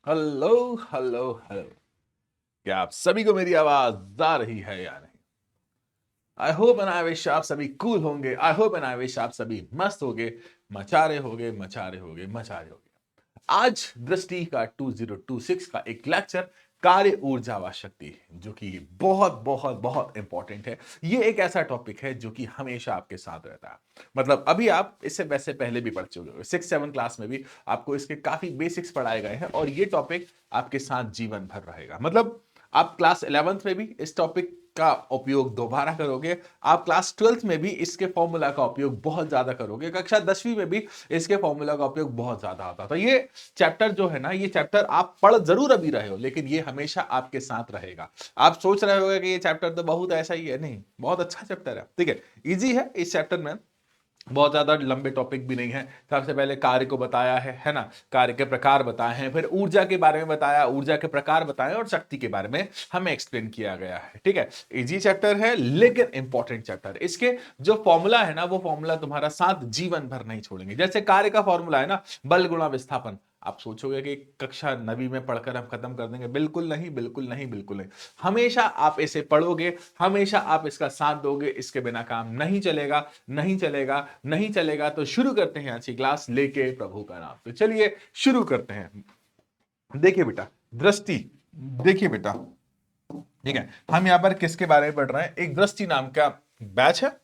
Hello hello hello. क्या आप सभी को मेरी आवाज आ रही है या नहीं? I hope and I wish आप सभी कूल होंगे। I hope and I wish आप सभी मस्त होंगे, मचारे होंगे, मचारे होंगे, मचारे होंगे। आज दृष्टि का 2026 का एक लेक्चर कार्य ऊर्जा व शक्ति, जो कि बहुत बहुत बहुत इंपॉर्टेंट है। ये एक ऐसा टॉपिक है जो कि हमेशा आपके साथ रहता है। मतलब अभी आप इससे वैसे पहले भी पढ़ चुके हो, 6-7 क्लास में भी आपको इसके काफी बेसिक्स पढ़ाए गए हैं और ये टॉपिक आपके साथ जीवन भर रहेगा। मतलब आप क्लास 11th में भी इस टॉपिक का उपयोग दोबारा करोगे, आप क्लास 12th में भी इसके फॉर्मूला का उपयोग बहुत ज्यादा करोगे, कक्षा 10वीं में भी इसके फॉर्मूला का उपयोग बहुत ज्यादा होता था। ये चैप्टर जो है ना, ये चैप्टर आप पढ़ जरूर अभी रहे हो, लेकिन ये हमेशा आपके साथ रहेगा। आप सोच रहे होगे कि ये चैप्टर तो बहुत ऐसा ही है, नहीं, बहुत अच्छा चैप्टर है। ठीक है, इजी है। इस चैप्टर में बहुत ज्यादा लंबे टॉपिक भी नहीं है। सबसे पहले कार्य को बताया है ना, कार्य के प्रकार बताए हैं, फिर ऊर्जा के बारे में बताया, ऊर्जा के प्रकार बताए और शक्ति के बारे में हमें एक्सप्लेन किया गया है। ठीक है, इजी चैप्टर है लेकिन इंपॉर्टेंट चैप्टर। इसके जो फॉर्मूला है ना, वो फॉर्मूला तुम्हारा साथ जीवन भर नहीं छोड़ेंगे। जैसे कार्य का फॉर्मूला है ना, बल गुणा विस्थापन। आप सोचोगे कि कक्षा 9वीं में पढ़कर हम खत्म कर देंगे, बिल्कुल नहीं, बिल्कुल नहीं, बिल्कुल नहीं। हमेशा आप इसे पढ़ोगे, हमेशा आप इसका साथ दोगे, इसके बिना काम नहीं चलेगा, नहीं चलेगा, नहीं चलेगा। तो शुरू करते हैं आज की क्लास लेके प्रभु का नाम। तो चलिए शुरू करते हैं। देखिए बेटा, दृष्टि, देखिए बेटा, ठीक है, हम यहां पर किसके बारे में पढ़ रहे हैं? एक दृष्टि नाम का बैच है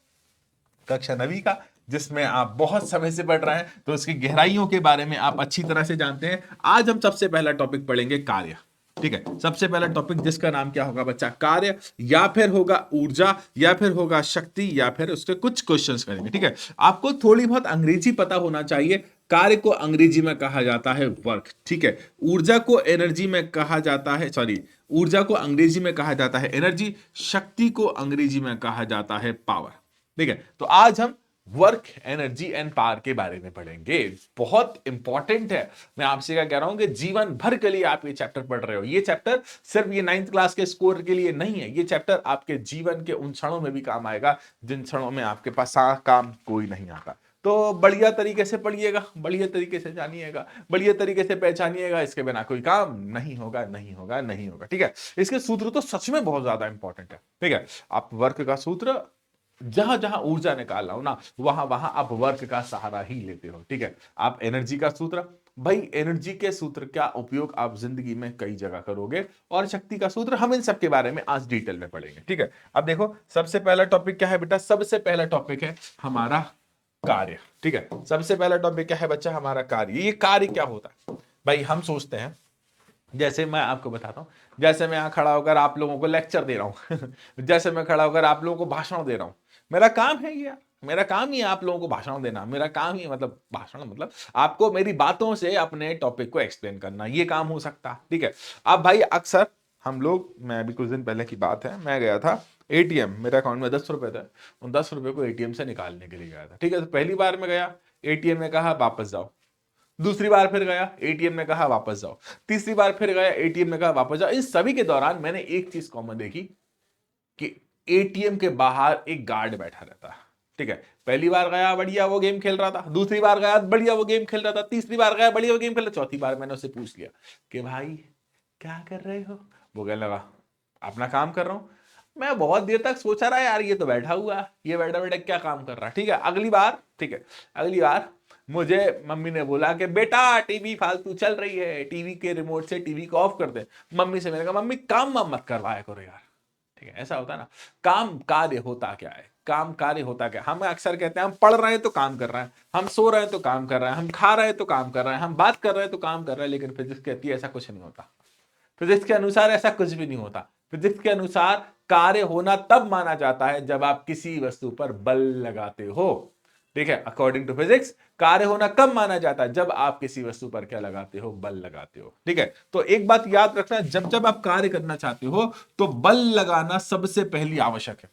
कक्षा 9वीं का, जिसमें आप बहुत समय से पढ़ रहे हैं, तो इसकी गहराइयों के बारे में आप अच्छी तरह से जानते हैं। आज हम सबसे पहला टॉपिक पढ़ेंगे कार्य। ठीक है, सबसे पहला टॉपिक जिसका नाम क्या होगा बच्चा? कार्य, या फिर होगा ऊर्जा, या फिर होगा शक्ति, या फिर उसके कुछ क्वेश्चंस करेंगे। ठीक है, आपको थोड़ी बहुत अंग्रेजी पता होना चाहिए। कार्य को अंग्रेजी में कहा जाता है वर्क। ठीक है, ऊर्जा को एनर्जी में कहा जाता है, सॉरी, ऊर्जा को अंग्रेजी में कहा जाता है एनर्जी, शक्ति को अंग्रेजी में कहा जाता है पावर। ठीक है, तो आज हम वर्क, एनर्जी एंड पावर के बारे में पढ़ेंगे। बहुत इंपॉर्टेंट है। मैं आपसे क्या कह रहा हूं कि जीवन भर के लिए आप ये चैप्टर पढ़ रहे हो। ये चैप्टर सिर्फ ये 9th क्लास के स्कोर के लिए नहीं है, ये चैप्टर आपके जीवन के उन क्षणों में भी काम आएगा जिन क्षणों में आपके पास काम कोई नहीं आता। तो बढ़िया तरीके से पढ़िएगा, बढ़िया तरीके से जानिएगा, बढ़िया तरीके से पहचानिएगा। इसके बिना कोई काम नहीं होगा, नहीं होगा, नहीं होगा। ठीक है, इसके सूत्र तो सच में बहुत ज्यादा इंपॉर्टेंट है। ठीक है, आप वर्क का सूत्र जहां जहां ऊर्जा निकाल हो ना, वहां वहां आप वर्क का सहारा ही लेते हो। ठीक है, आप एनर्जी का सूत्र, भाई एनर्जी के सूत्र का उपयोग आप जिंदगी में कई जगह करोगे, और शक्ति का सूत्र, हम इन सब के बारे में आज डिटेल में पढ़ेंगे। ठीक है, अब देखो सबसे पहला टॉपिक क्या है बेटा? सबसे पहला टॉपिक है हमारा कार्य। ठीक है, सबसे पहला टॉपिक क्या है बच्चा? हमारा कार्य। ये कार्य क्या होता है भाई? हम सोचते हैं, जैसे मैं आपको बताता हूं, जैसे मैं यहां खड़ा होकर आप लोगों को लेक्चर दे रहा हूं जैसे मैं खड़ा होकर आप लोगों को भाषण दे रहा हूं, मेरा काम है ये, मेरा काम ही है आप लोगों को भाषण देना। मेरा काम ही मतलब भाषण मतलब आपको मेरी बातों से अपने टॉपिक को एक्सप्लेन करना, ये काम हो सकता है। ठीक है, अब भाई अक्सर हम लोग, मैं अभी कुछ दिन पहले की बात है, मैं गया था एटीएम, मेरे अकाउंट में 10 रुपए थे, उन 10 रुपए को एटीएम से निकालने के लिए गया था। ठीक है, तो पहली बार मैं गया, एटीएम ने कहा वापस जाओ। दूसरी बार फिर गया, एटीएम ने कहा वापस जाओ। तीसरी बार फिर गया, एटीएम ने कहा वापस जाओ। इन सभी के दौरान मैंने एक चीज कॉमन देखी कि एटीएम के बाहर एक गार्ड बैठा रहता है। ठीक है, पहली बार गया, बढ़िया वो गेम खेल रहा था। दूसरी बार गया, बढ़िया वो गेम खेल रहा था। तीसरी बार गया, बढ़िया वो गेम खेल रहा था। चौथी बार मैंने उससे पूछ लिया कि भाई क्या कर रहे हो? वो कहने लगा अपना काम कर रहा हूं। मैं बहुत देर तक सोचा रहा यार, ये तो बैठा हुआ है, ये बैठा बैठा क्या काम कर रहा है। ठीक है, अगली बार, ठीक है, अगली बार मुझे मम्मी ने बोला कि बेटा टीवी फालतू चल रही है, टीवी के रिमोट से टीवी को ऑफ कर दे। मम्मी से मैंने कहा मम्मी काम मत करवाया करो यार। ठीक है, ऐसा होता है ना। काम कार्य होता क्या है? काम कार्य होता क्या? हम अक्सर कहते हैं हम पढ़ रहे हैं तो काम कर रहे हैं, हम सो रहे हैं तो काम कर रहे हैं, हम खा रहे हैं तो काम कर रहे हैं, हम बात कर रहे हैं तो काम कर रहे हैं। लेकिन फिजिक्स कहती है ऐसा कुछ नहीं होता। फिजिक्स के अनुसार ऐसा कुछ भी नहीं होता। फिजिक्स के अनुसार कार्य होना तब माना जाता है जब आप किसी वस्तु पर बल लगाते हो। ठीक है, अकॉर्डिंग टू फिजिक्स कार्य होना कब माना जाता है? जब आप किसी वस्तु पर क्या लगाते हो? बल लगाते हो। ठीक है, तो एक बात याद रखना, जब जब आप कार्य करना चाहते हो तो बल लगाना सबसे पहली आवश्यक है।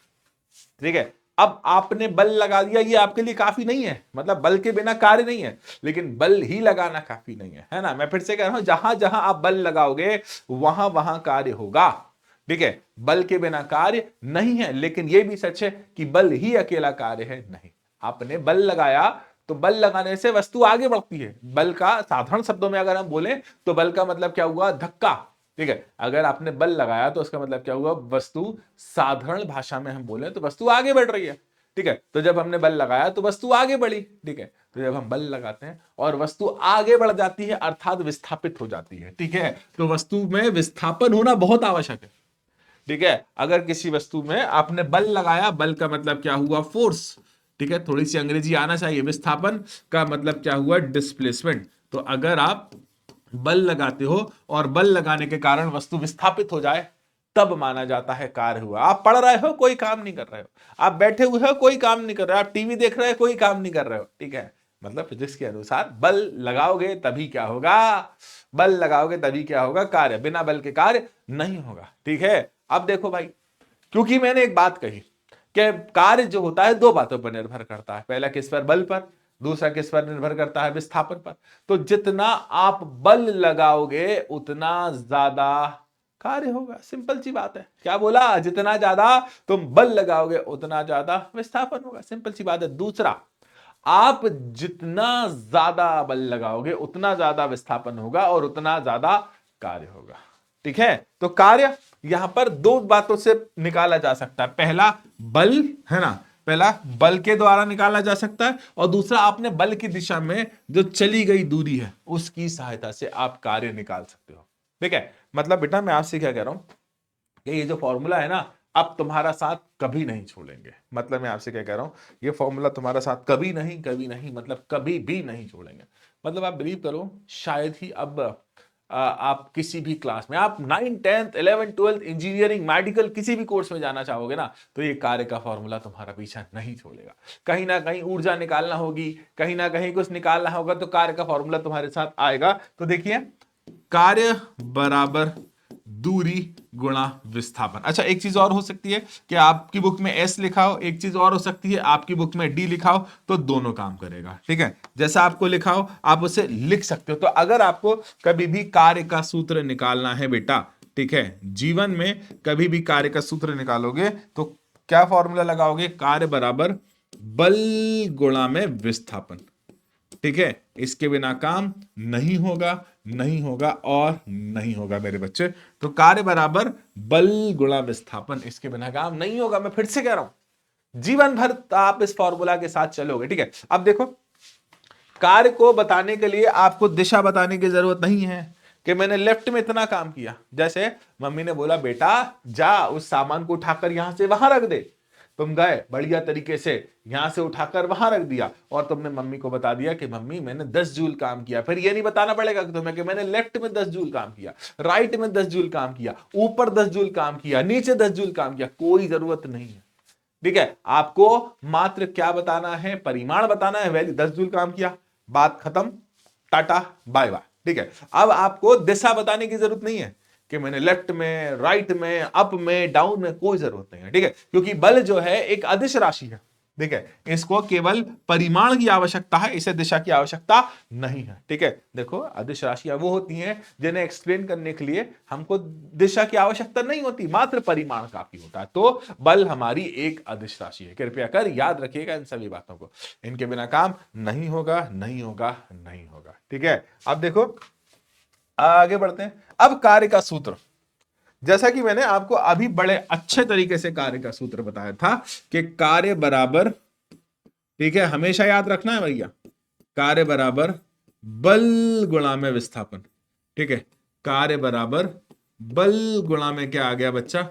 ठीक है, अब आपने बल लगा दिया, ये आपके लिए काफी नहीं है, मतलब बल के बिना कार्य नहीं है, लेकिन बल ही लगाना काफी नहीं है ना। मैं फिर से कह रहा हूं, जहां जहां आप बल लगाओगे वहां वहां कार्य होगा। ठीक है, बल के बिना कार्य नहीं है, लेकिन यह भी सच है कि बल ही अकेला कार्य है नहीं। आपने बल लगाया तो बल लगाने से वस्तु आगे बढ़ती है। बल का साधारण शब्दों में अगर हम बोले तो बल का मतलब क्या हुआ, धक्का। ठीक है, अगर आपने बल लगाया तो उसका मतलब क्या हुआ, वस्तु, साधारण भाषा में हम बोले तो वस्तु आगे बढ़ रही है। ठीक है, तो जब हमने बल लगाया तो वस्तु आगे बढ़ी। ठीक है, तो जब हम बल लगाते हैं और वस्तु आगे बढ़ जाती है अर्थात विस्थापित हो जाती है। ठीक है, तो वस्तु में विस्थापन होना बहुत आवश्यक है। ठीक है, अगर किसी वस्तु में आपने बल लगाया, बल का मतलब क्या हुआ, फोर्स। ठीक है, थोड़ी सी अंग्रेजी आना चाहिए। विस्थापन का मतलब क्या हुआ, डिस्प्लेसमेंट। तो अगर आप बल लगाते हो और बल लगाने के कारण वस्तु विस्थापित हो जाए तब माना जाता है कार्य हुआ। आप पढ़ रहे हो, कोई काम नहीं कर रहे हो, आप बैठे हुए हो, कोई काम नहीं कर रहे हो, आप टीवी देख रहे हो, कोई काम नहीं कर रहे हो। ठीक है, मतलब फिजिक्स के अनुसार बल लगाओगे तभी क्या होगा, बल लगाओगे तभी क्या होगा, कार्य। बिना बल के कार्य नहीं होगा। ठीक है, अब देखो भाई, क्योंकि मैंने एक बात कही कि कार्य जो होता है दो बातों पर निर्भर करता है। पहला किस पर, बल पर। दूसरा किस पर निर्भर करता है, विस्थापन पर। तो जितना आप बल लगाओगे उतना ज्यादा कार्य होगा। सिंपल सी बात है। क्या बोला, जितना ज्यादा तुम बल लगाओगे उतना ज्यादा विस्थापन होगा। सिंपल सी बात है। दूसरा, आप जितना ज्यादा बल लगाओगे उतना ज्यादा विस्थापन होगा और उतना ज्यादा कार्य होगा। ठीक है, तो कार्य यहां पर दो बातों से निकाला जा सकता है। पहला बल है ना, पहला बल के द्वारा निकाला जा सकता है और दूसरा आपने बल की दिशा में जो चली गई दूरी है उसकी सहायता से आप कार्य निकाल सकते हो। ठीक है, मतलब बेटा मैं आपसे क्या कह रहा हूं कि ये जो फॉर्मूला है ना, अब तुम्हारा साथ कभी नहीं छोड़ेंगे। मतलब मैं आपसे क्या कह रहा हूं, ये फॉर्मूला तुम्हारा साथ कभी नहीं, कभी नहीं, मतलब कभी भी नहीं छोड़ेंगे। मतलब आप बिलीव करो, शायद ही अब आप किसी भी क्लास में, आप 9, 10th, 11th, 12th, engineering, medical, किसी भी कोर्स में जाना चाहोगे ना, तो ये कार्य का फॉर्मूला तुम्हारा पीछा नहीं छोड़ेगा। कहीं ना कहीं ऊर्जा निकालना होगी, कहीं ना कहीं कुछ निकालना होगा, तो कार्य का फॉर्मूला तुम्हारे साथ आएगा। तो देखिए, कार्य बराबर दूरी गुणा विस्थापन। अच्छा, एक चीज और हो सकती है कि आपकी बुक में एस लिखा हो, एक चीज और हो सकती है आपकी बुक में डी लिखा हो, तो दोनों काम करेगा। ठीक है, जैसा आपको लिखा हो आप उसे लिख सकते हो। तो अगर आपको कभी भी कार्य का सूत्र निकालना है बेटा, ठीक है, जीवन में कभी भी कार्य का सूत्र निकालोगे तो क्या फॉर्मूला लगाओगे, कार्य बराबर बल गुणा में विस्थापन। ठीक है, इसके बिना काम नहीं होगा, नहीं होगा और नहीं होगा मेरे बच्चे। तो कार्य बराबर बल गुणा विस्थापन, इसके बिना काम नहीं होगा। मैं फिर से कह रहा हूं, जीवन भर आप इस फॉर्मूला के साथ चलोगे। ठीक है, अब देखो, कार्य को बताने के लिए आपको दिशा बताने की जरूरत नहीं है कि मैंने लेफ्ट में इतना काम किया। जैसे मम्मी ने बोला, बेटा जा उस सामान को उठाकर यहां से वहां रख दे। तुम गए, बढ़िया तरीके से यहां से उठाकर वहां रख दिया और तुमने मम्मी को बता दिया कि मम्मी मैंने 10 जूल काम किया। फिर ये नहीं बताना पड़ेगा कि तुम्हें कि मैंने लेफ्ट में 10 जूल काम किया, राइट में 10 जूल काम किया, ऊपर 10 जूल काम किया, नीचे 10 जूल काम किया। कोई जरूरत नहीं है। ठीक है, आपको मात्र क्या बताना है, परिमाण बताना है। वैल्यू 10 जूल काम किया, बात खत्म, टाटा बाय बाय। ठीक है, अब आपको दिशा बताने की जरूरत नहीं है कि मैंने लेफ्ट में, राइट में, अप में, डाउन में, कोई जरूरत नहीं है। ठीक है, क्योंकि बल जो है एक अदिश राशि है। ठीक है, इसको केवल परिमाण की आवश्यकता है, इसे दिशा की आवश्यकता नहीं है। ठीक है, देखो अदिश राशियां वो होती हैं जिन्हें एक्सप्लेन करने के लिए हमको दिशा की आवश्यकता नहीं होती, मात्र परिमाण काफी होता है। तो बल हमारी एक अदिश राशि है। कृपया कर याद रखिएगा इन सभी बातों को, इनके बिना काम नहीं होगा, नहीं होगा, नहीं होगा। ठीक है, अब देखो आगे बढ़ते हैं। अब कार्य का सूत्र, जैसा कि मैंने आपको अभी बड़े अच्छे तरीके से कार्य का सूत्र बताया था कि कार्य बराबर, ठीक है, हमेशा याद रखना है भैया, कार्य बराबर बल गुणा में विस्थापन। ठीक है, कार्य बराबर बल गुणा में क्या आ गया बच्चा,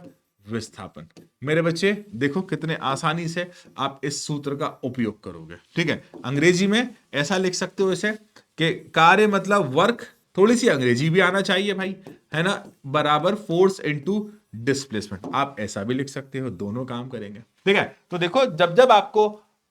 विस्थापन। मेरे बच्चे देखो कितने आसानी से आप इस सूत्र का उपयोग करोगे। ठीक है, अंग्रेजी में ऐसा लिख सकते हो इसे कि कार्य मतलब वर्क, थोड़ी सी अंग्रेजी भी आना चाहिए भाई, है ना, बराबर फोर्स इनटू डिस्प्लेसमेंट। आप ऐसा भी लिख सकते हो, दोनों काम करेंगे। ठीक है, तो देखो जब जब आपको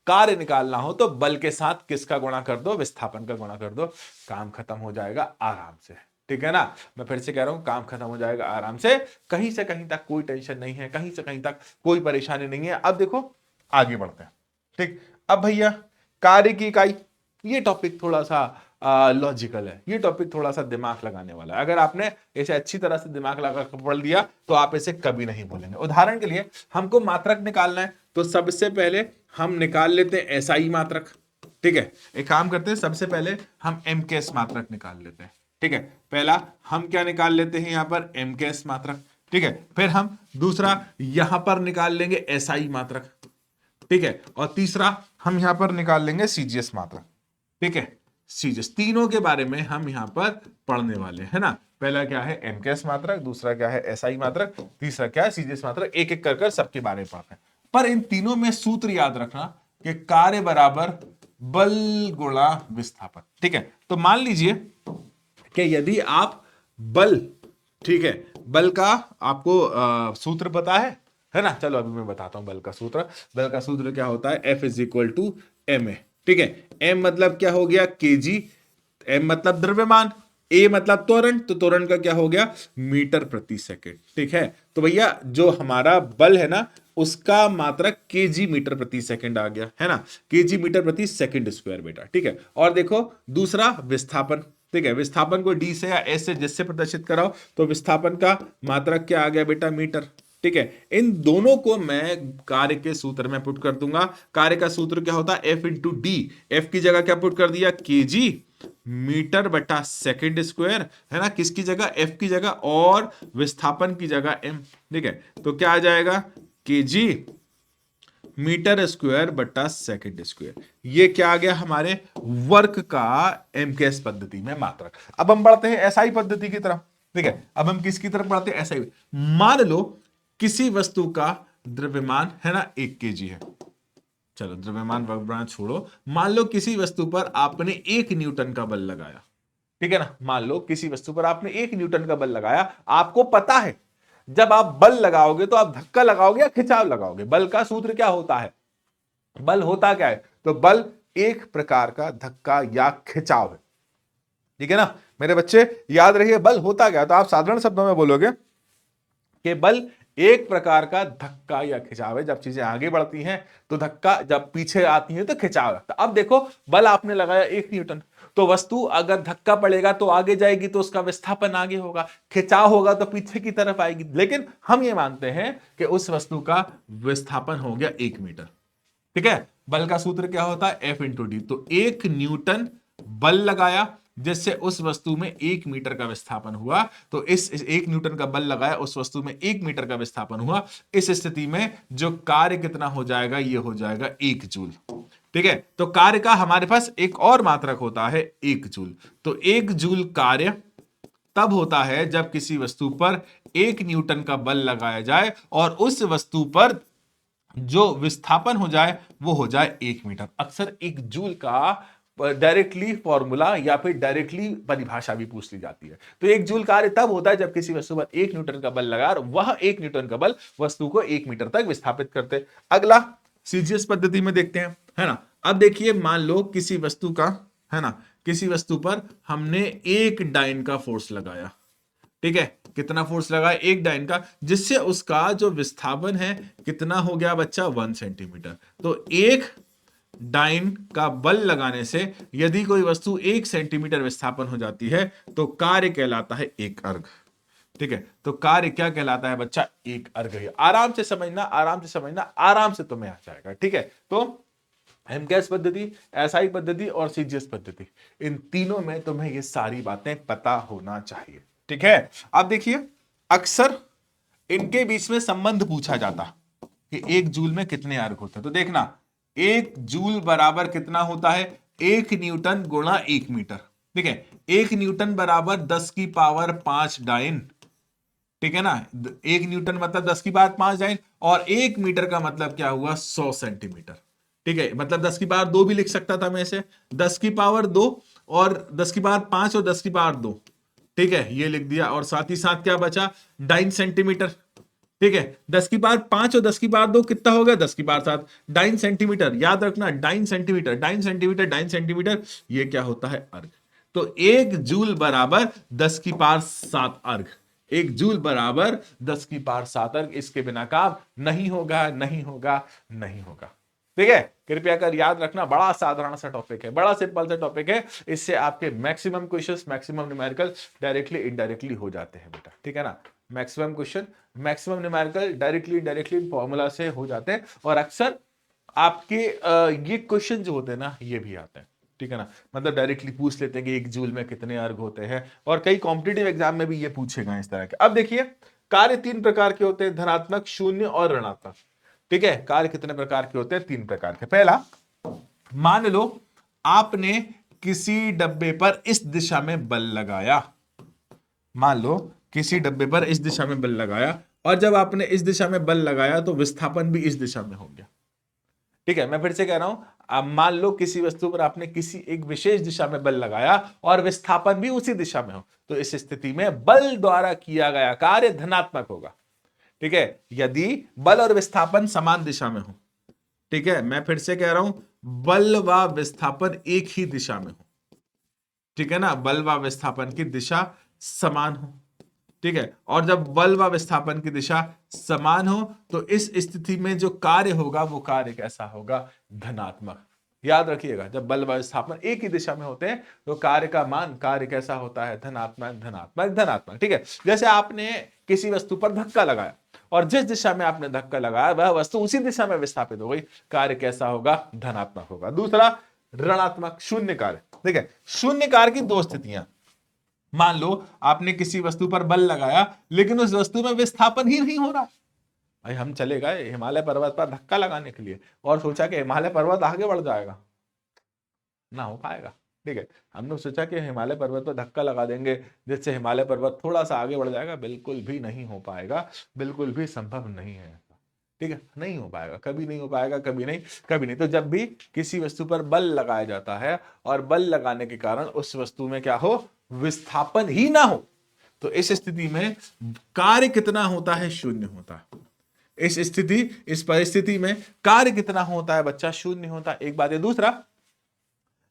कार्य निकालना हो तो बल के साथ किसका गुणा कर दो, विस्थापन का गुणा कर दो, काम खत्म हो जाएगा आराम से। ठीक है ना, मैं फिर से कह रहा हूं, काम खत्म हो जाएगा आराम से, कहीं से कहीं तक कोई टेंशन नहीं है, कहीं से कहीं तक कोई परेशानी नहीं है। अब देखो आगे बढ़ते हैं। ठीक, अब भैया कार्य की इकाई, ये टॉपिक थोड़ा सा लॉजिकल है, ये टॉपिक थोड़ा सा दिमाग लगाने वाला है। अगर आपने इसे अच्छी तरह से दिमाग लगा कर पढ़ लिया तो आप इसे कभी नहीं भूलेंगे। उदाहरण के लिए हमको मात्रक निकालना है, तो सबसे पहले हम निकाल लेते हैं एसआई मात्रक। ठीक है, एक काम करते हैं, सबसे पहले हम एम के एस मात्रक निकाल लेते हैं। ठीक है, पहला हम क्या निकाल लेते हैं यहां पर एम के एस मात्रक। ठीक है, फिर हम दूसरा यहां पर निकाल लेंगे एसआई मात्रक। ठीक है, और तीसरा हम यहां पर निकाल लेंगे सीजीएस मात्रक। ठीक है, सीजीएस, तीनों के बारे में हम यहां पर पढ़ने वाले हैं ना। पहला क्या है एमकेएस मात्रक, दूसरा क्या है एसआई मात्रक, तीसरा क्या है सीजीएस मात्रक, एक एक कर सबके बारे में पढ़ते हैं। पर इन तीनों में सूत्र याद रखना कि कार्य बराबर बल गुणा विस्थापन। ठीक है, तो मान लीजिए कि यदि आप बल, ठीक है, बल का आपको सूत्र पता है ना। चलो अभी मैं बताता हूं बल का सूत्र। बल का सूत्र क्या होता है, F is equal to M A. ठीक है, एम मतलब क्या हो गया केजी, एम मतलब द्रव्यमान, ए मतलब त्वरण, तो त्वरण का क्या हो गया मीटर प्रति सेकंड। ठीक है, तो भैया जो हमारा बल है ना उसका मात्रक केजी मीटर प्रति सेकंड आ गया है ना, केजी मीटर प्रति सेकंड स्क्वायर बेटा। ठीक है, और देखो दूसरा विस्थापन। ठीक है, विस्थापन को डी से या एस से जिससे प्रदर्शित कराओ तो विस्थापन का मात्रक क्या आ गया बेटा मीटर। ठीक है, इन दोनों को मैं कार्य के सूत्र में पुट कर दूंगा। कार्य का सूत्र क्या होता है एफ इंटू डी, एफ की जगह क्या पुट कर दिया केजी मीटर बटा सेकंड स्क्वायर, है ना, किसकी जगह एफ की जगह और विस्थापन की जगह एम। ठीक है, तो क्या आ जाएगा केजी मीटर स्क्वायर बटा सेकंड स्क्वायर। ये क्या आ गया हमारे वर्क का एमकेएस पद्धति में मात्रक। अब हम बढ़ते हैं एसआई पद्धति की तरफ। ठीक है, अब हम किसकी तरफ बढ़ते हैं एसआई। मान लो किसी वस्तु का द्रव्यमान है ना 1 केजी है। चलो द्रव्यमान वर्गीकरण छोड़ो, मान लो किसी वस्तु पर आपने 1 न्यूटन का बल लगाया। ठीक है ना, मान लो किसी वस्तु पर आपने 1 न्यूटन का बल लगाया। आपको पता है जब आप बल लगाओगे तो आप धक्का लगाओगे या खिंचाव लगाओगे। बल का सूत्र क्या होता है, बल होता क्या है, तो बल एक प्रकार का धक्का या खिंचाव है। ठीक है ना मेरे बच्चे, याद रहिए बल होता क्या, तो आप साधारण शब्दों में बोलोगे कि बल एक प्रकार का धक्का या खिंचाव है। जब चीजें आगे बढ़ती हैं तो धक्का, जब पीछे आती हैं तो खिंचाव लगता है। अब देखो बल आपने लगाया 1 न्यूटन, तो वस्तु अगर धक्का पड़ेगा तो आगे जाएगी तो उसका विस्थापन आगे होगा, खिंचाव होगा तो पीछे की तरफ आएगी। लेकिन हम ये मानते हैं कि उस वस्तु का विस्थापन हो गया 1 मीटर। ठीक है, बल का सूत्र क्या होता है एफ इंटू डी। तो 1 न्यूटन बल लगाया जिससे उस वस्तु में 1 मीटर का विस्थापन हुआ, तो इस 1 न्यूटन का बल लगाया उस वस्तु में 1 मीटर का विस्थापन हुआ। इस स्थिति में जो कार्य कितना हो जाएगा, ये हो जाएगा 1 जूल। ठीक है, तो कार्य का हमारे पास एक और मात्रक होता है 1 जूल। तो 1 जूल कार्य तब होता है जब किसी वस्तु पर 1 न्यूटन का बल लगाया जाए और उस वस्तु पर जो विस्थापन हो जाए वो हो जाए 1 मीटर। अक्सर 1 जूल का डायरेक्टली फॉर्मूला या फिर डायरेक्टली परिभाषा भी पूछ ली जाती है। तो 1 जूल कार्य तब होता है जब किसी वस्तु पर 1 न्यूटन का बल लगा और वह 1 न्यूटन का बल वस्तु को 1 मीटर तक विस्थापित करते। अगला सीजीएस पद्धति में देखते हैं, है ना। अब देखिए मान लो किसी वस्तु का, है ना, किसी वस्तु पर हमने 1 डाइन का फोर्स लगाया। ठीक है, कितना फोर्स लगा 1 डाइन का, जिससे उसका जो विस्थापन है कितना हो गया बच्चा 1 सेंटीमीटर। तो 1 डाइन का बल लगाने से यदि कोई वस्तु 1 सेंटीमीटर विस्थापन हो जाती है तो कार्य कहलाता है 1 अर्घ। ठीक है, तो कार्य क्या कहलाता है बच्चा 1 अर्घ। आराम से समझना, आराम से समझना, आराम से तुम्हें आ जाएगा। ठीक है, तो एमकेएस पद्धति, एसआई पद्धति और सीजीएस पद्धति, इन तीनों में तुम्हें ये सारी बातें पता होना चाहिए। ठीक है, अब देखिए अक्सर इनके बीच में संबंध पूछा जाता कि 1 जूल में कितने अर्घ होते हैं। तो देखना 1 जूल बराबर कितना होता है 1 न्यूटन गुणा 1 मीटर। ठीक है, 1 न्यूटन बराबर 10 की पावर 5 डाइन। ठीक है ना, 1 न्यूटन मतलब 10 की पावर 5 डाइन, और 1 मीटर का मतलब क्या हुआ 100 सेंटीमीटर। ठीक है, मतलब 10 की पावर 2 भी लिख सकता था मैं इसे, 10 की पावर 2 और 10 की पावर 5 और 10 की पावर 2। ठीक है, ये लिख दिया, और साथ ही साथ क्या बचा डाइन सेंटीमीटर। ठीक है, 10 की पावर 5 और 10 की पावर 2 कितना हो गया 10 की पावर 7 डाइन सेंटीमीटर। याद रखना dyne centimetre, dyne centimetre, dyne centimetre, ये क्या होता है अर्घ। तो 1 जूल बराबर 10 की पावर 7 अर्घ। 1 जूल बराबर 10 की पावर 7 अर्घ। इसके बिना काम नहीं होगा, नहीं होगा, नहीं होगा। ठीक है, कृपया कर याद रखना, बड़ा साधारण सा टॉपिक है, बड़ा सिंपल सा टॉपिक है। इससे आपके maximum questions, maximum numerical directly indirectly हो जाते हैं बेटा। ठीक है ना, maximum question, maximum numerical directly indirectly formula से हो जाते हैं। और अक्सर आपके ये क्वेश्चन जो होते हैं ना ये भी आते हैं, ठीक है ना, मतलब डायरेक्टली पूछ लेते हैं कि 1 जूल में कितने अर्घ होते हैं, और कई कॉम्पिटिटिव एग्जाम में भी ये पूछेगा इस तरह के। अब देखिए कार्य 3 प्रकार के होते हैं, धनात्मक, शून्य और ऋणात्मक। ठीक है, कार्य कितने प्रकार के होते हैं? 3 प्रकार के। पहला, मान लो आपने किसी डब्बे पर इस दिशा में बल लगाया, मान लो किसी डब्बे पर इस दिशा में बल लगाया, और जब आपने इस दिशा में बल लगाया तो विस्थापन भी इस दिशा में हो गया। ठीक है, मैं फिर से कह रहा हूं, अब मान लो किसी वस्तु पर आपने किसी एक विशेष दिशा में बल लगाया और विस्थापन भी उसी दिशा में हो, तो इस स्थिति में बल द्वारा किया गया कार्य धनात्मक होगा। ठीक है, यदि बल और विस्थापन समान दिशा में हो। ठीक है, मैं फिर से कह रहा हूं, बल व विस्थापन एक ही दिशा में हो। ठीक है ना, बल व विस्थापन की दिशा समान हो। ठीक है, और जब बल व विस्थापन की दिशा समान हो तो इस स्थिति में जो कार्य होगा वो कार्य कैसा होगा? धनात्मक। याद रखिएगा, जब बल व विस्थापन एक ही दिशा में होते हैं तो कार्य का मान, कार्य कैसा होता है? धनात्मक, धनात्मक, धनात्मक। ठीक है, जैसे आपने किसी वस्तु पर धक्का लगाया और जिस दिशा में आपने धक्का लगाया वह वस्तु उसी दिशा में विस्थापित हो गई, कार्य कैसा होगा? धनात्मक होगा। दूसरा, ऋणात्मक, शून्य कार्य। ठीक है, शून्य कार्य की दो स्थितियां, मान लो आपने किसी वस्तु पर बल लगाया लेकिन उस वस्तु में विस्थापन ही नहीं हो रहा। भाई हम चले गए हिमालय पर्वत पर धक्का लगाने के लिए और सोचा कि हिमालय पर्वत आगे बढ़ जाएगा, ना हो पाएगा। ठीक है, हमने सोचा कि हिमालय पर्वत पर धक्का लगा देंगे जिससे हिमालय पर्वत थोड़ा सा आगे बढ़ जाएगा, बिल्कुल भी नहीं हो पाएगा, बिल्कुल भी संभव नहीं है। ठीक है, नहीं हो पाएगा, कभी नहीं हो पाएगा, कभी नहीं, कभी नहीं। तो जब भी किसी वस्तु पर बल लगाया जाता है और बल लगाने के कारण उस वस्तु में क्या हो? विस्थापन ही ना हो, तो इस स्थिति में कार्य कितना होता है? शून्य होता है। इस परिस्थिति में कार्य कितना होता है बच्चा? शून्य होता है। एक बात है। दूसरा,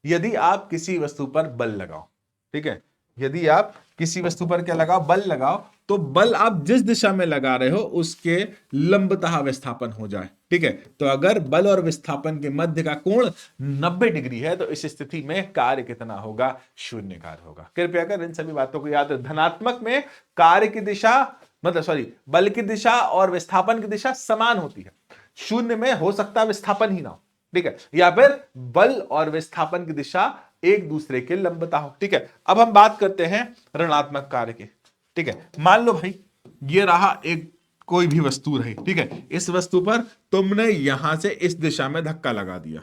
यदि आप किसी वस्तु पर बल लगाओ, ठीक है, यदि आप किसी वस्तु पर क्या लगाओ? बल लगाओ, तो बल आप जिस दिशा में लगा रहे हो उसके लंबतः विस्थापन हो जाए। ठीक है, तो अगर बल और विस्थापन के मध्य का कोण 90 डिग्री है तो इस स्थिति में कार्य कितना होगा? शून्य कार्य होगा। कृपया कर इन सभी बातों को याद रखें। धनात्मक में कार्य की दिशा, मतलब सॉरी, बल की दिशा और विस्थापन की दिशा समान होती है। शून्य में हो सकता है विस्थापन ही ना हो, ठीक है, या फिर बल और विस्थापन की दिशा एक दूसरे के लंबता हो। ठीक है, अब हम बात करते हैं ऋणात्मक कार्य की। ठीक है, मान लो भाई ये रहा एक कोई भी वस्तु रही, ठीक है, इस वस्तु पर तुमने यहां से इस दिशा में धक्का लगा दिया।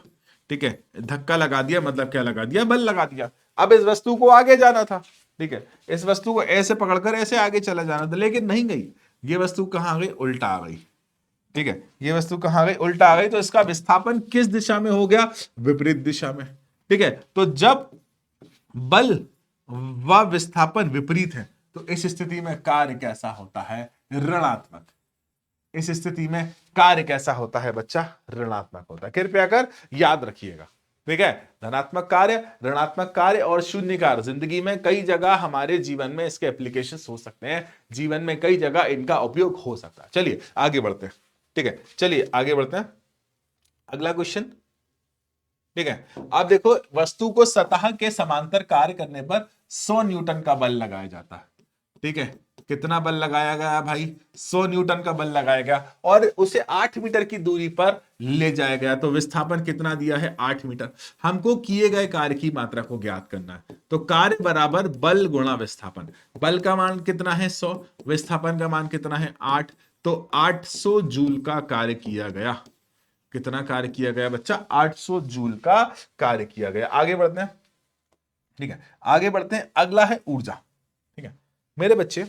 ठीक है, धक्का लगा दिया मतलब क्या लगा दिया? बल लगा दिया। अब इस वस्तु को आगे जाना था, ठीक है, इस वस्तु को ऐसे पकड़कर ऐसे आगे चला जाना था, लेकिन नहीं गई, ये वस्तु कहां आ गई? उल्टा आ गई। ठीक है, ये वस्तु कहां गई? उल्टा आ गई, तो इसका विस्थापन किस दिशा में हो गया? विपरीत दिशा में। ठीक है, तो जब बल व विस्थापन विपरीत है तो इस स्थिति में कार्य कैसा होता है? ऋणात्मक। इस स्थिति में कार्य कैसा होता है बच्चा? ऋणात्मक होता है। कृपया कर याद रखिएगा। ठीक है, धनात्मक कार्य, ऋणात्मक कार्य और शून्य कार्य जिंदगी में कई जगह, हमारे जीवन में इसके एप्लीकेशंस हो सकते हैं, जीवन में कई जगह इनका उपयोग हो सकता है। चलिए आगे बढ़ते हैं। ठीक है, चलिए आगे बढ़ते हैं। अगला क्वेश्चन। ठीक है, अब देखो, वस्तु को सतह के समांतर कार्य करने पर 100 न्यूटन का बल लगाया जाता है। ठीक है, कितना बल लगाया गया भाई? 100 न्यूटन का बल लगाया गया और उसे 8 मीटर की दूरी पर ले जाया गया, तो विस्थापन कितना दिया है? 8 मीटर। हमको किए गए कार्य की मात्रा को ज्ञात करना है, तो कार्य बराबर बल गुणा विस्थापन। बल का मान कितना है? 100, विस्थापन का मान कितना है? 8, तो 800 जूल का कार्य किया गया। कितना कार्य किया गया बच्चा? 800 जूल का कार्य किया गया। आगे बढ़ते हैं। ठीक है, आगे बढ़ते हैं। अगला है ऊर्जा। ठीक है मेरे बच्चे,